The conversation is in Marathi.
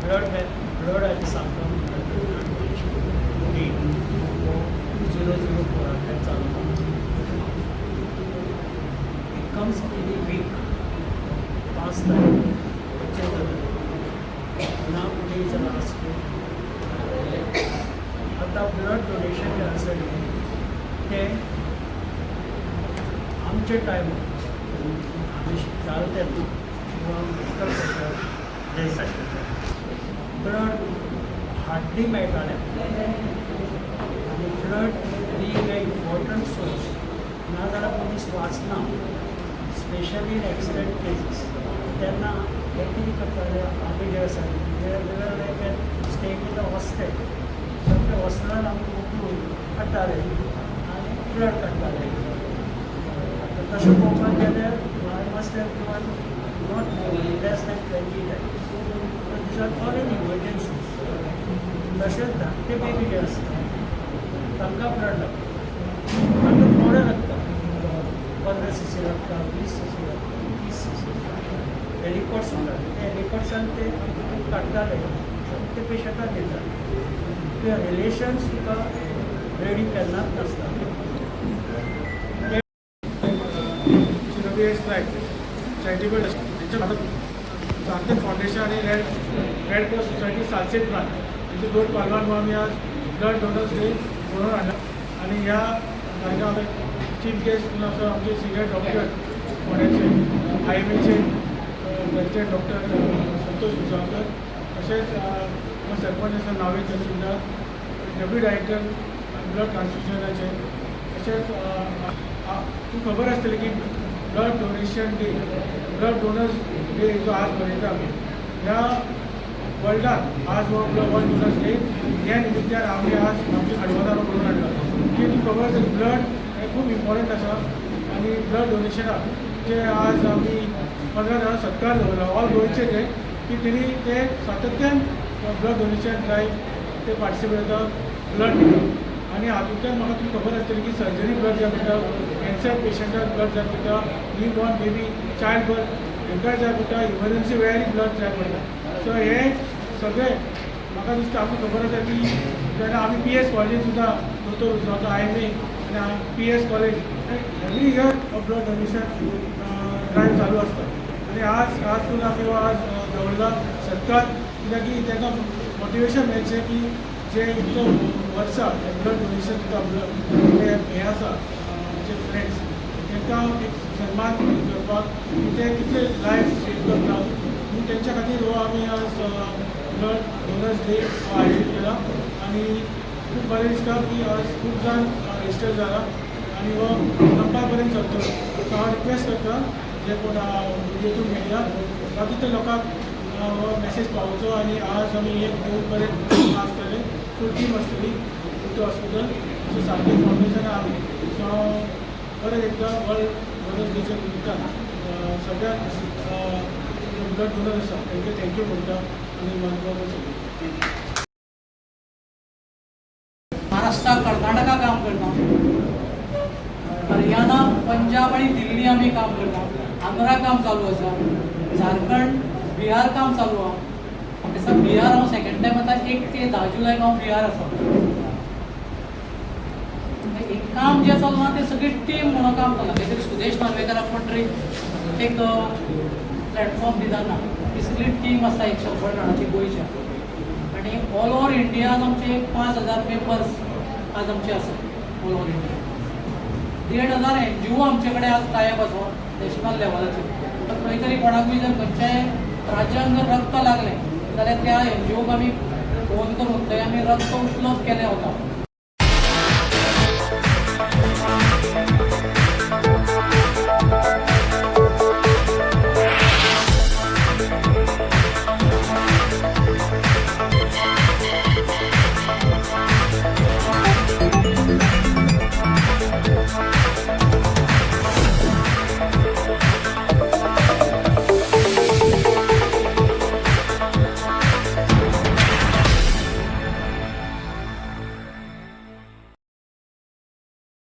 ब्लड आणि सांगता डे 004 चालू इट कम्स इन वीक 5 तारीख now today is the last day. आता ब्लड डोनेशन जे आसा ते आमचे टायम आमी शिकताले तेन्ना किंवा मेडिकल सेंटर ब्लड हार्डली मेळटालें आनी blood being a important source नाजाल्यार मनीस वाचना स्पेशली इन एक्सिडेंट केसीस तेन्ना हे कितें करताले आमी जे आसा ते स्टे इन द हॉस्टेल सगळे हॉस्टेलान आमकां उखलून काडटाले आनी ब्लड काडटाले आतां तशें पळोवपाक गेल्यार I must have given not less than 20 times these are all in emergencies तशेंच धाकटे बेबी जे आसता तांकां ब्लड लागता तांकां थोडें लागता 15 cc लागता 20 cc लागता 30 cc हेलिकॉप्टर्स म्हणटात ते हेलिकॉप्टर्सान ते काडटाले ते पेशंटाक दिताले ते रिलेशन्स तुका रेडी केन्नाच नासता चॅरिटेबल त्यांच्या भारत फाउंडेशन आणि red cross society Salcete branch यांचे 2 पालवान आम्ही आज ब्लड डोनर्स डे म्हणून आणला आणि ह्या कार्यक्रमात चीफ गेस्ट म्हणून असं आमचे सिनियर डॉक्टर पुण्याचे IMAचे त्यांचे डॉक्टर संतोष भुसावकर तसेच सरपंच आसा नावे तहसीलदार डेप्युटी डायरेक्टर ब्लड ट्रान्सफ्युजनाचे तसेच तू खबर आसतली की blood donation day blood donors day जो आज मनयता आमी ह्या वर्ल्डात आज हो वर्ल्ड डोनर्स डे ह्या निमित्तान आमी आज आमचे हाडवदारो म्हणून हाडला की तू खबर आसा ब्लड हे खूब इम्पॉर्टंट आसा आनी ब्लड डोनेशनाक जे आज आमी 15 जाणां सत्कार दवरला ऑल गोंयचे ते की तेणी ते सातत्यान ब्लड डोनेशन ड्रायव्ह ते पार्टिसिपेट जाता ब्लड दिता आनी हातूंतल्यान म्हाका तुमकां खबर आसतली की सर्जरी ब्लड जाय पडटा कॅन्सर पेशंटाक ब्लड जाय पडटा new born baby child birth हांकां जाय पडटा इमर्जन्सी वेळार ब्लड जाय पडटा सो हे सगळे म्हाका दिसता आमकां खबर आसा की जेन्ना आमी PS कॉलेजीन सुद्दां दोतोर उजवाता IMA आनी PS college every year blood donation drive चालू आसता आनी आज आमी आज दवरला सत्कार कित्याक की ताका मोटिवेशन मेळचें की जे इतलो वर्सां ब्लड डोनेशन दिता हे आसा जे फ्रेंड्स तांकां एक सन्मान करपाक ते कितले लायफ सेव करता म्हणून तेंच्या खातीर हो आमी आज ब्लड डोनर्स डे आयोजीत केला आनी खूब बरें दिसता की आज खूब जाण रजिस्टर जाला आनी हो नंबर पर्यंत चलतलो सो हांव रिक्वेस्ट करता जे कोण हेतून मेळ्ळा बाकीच्या लोकांक हो मॅसेज पावोवचो आनी आज आमी एक दोन पर्यंत आसतले फूल टीम आसतली टू हॉस्पिटल अशें सारकें फाउंडेशन आमी सो हांव परत एकदां वर्ल्ड डोनर्स डेच्या निमित्तान सगळ्याक ब्लड डोनर आसा तांकां थँक्यू म्हणटा आनी मनभर सगळी महाराष्ट्र कर्नाटका काम करता हरियाणा पंजाब आणि दिल्ली आम्ही काम करता आंध्रा काम चालू आसा झारखंड बिहार काम चालू आहा म्हाका बिहार हांव सेकंड टायम आतां 1 ते 10 जुलैक हांव बिहार आसा एक काम जे चालू ना ते सगळी टीम म्हणून काम चालला काहीतरी सुदेश नार्वेकराक कोण एक प्लॅटफॉर्म दिताना ती सगळी टीम आसा 100 जाणांची गोंयच्या आनी ऑल ओव्हर इंडियान आमचे 5000 मेंबर्स आज आमचे आसा ऑल ओव्हर इंडिया 1,500 NGO आमचे कडेन आज टायप आसा नॅशनल लेवलाचेर खंय तरी कोणाकूय जर खंयच्याय राज्यान जर रक्त लागलें जाल्यार त्या NGOक आमी फोन करून थंय आमी रक्त उपलब्ध केलें वता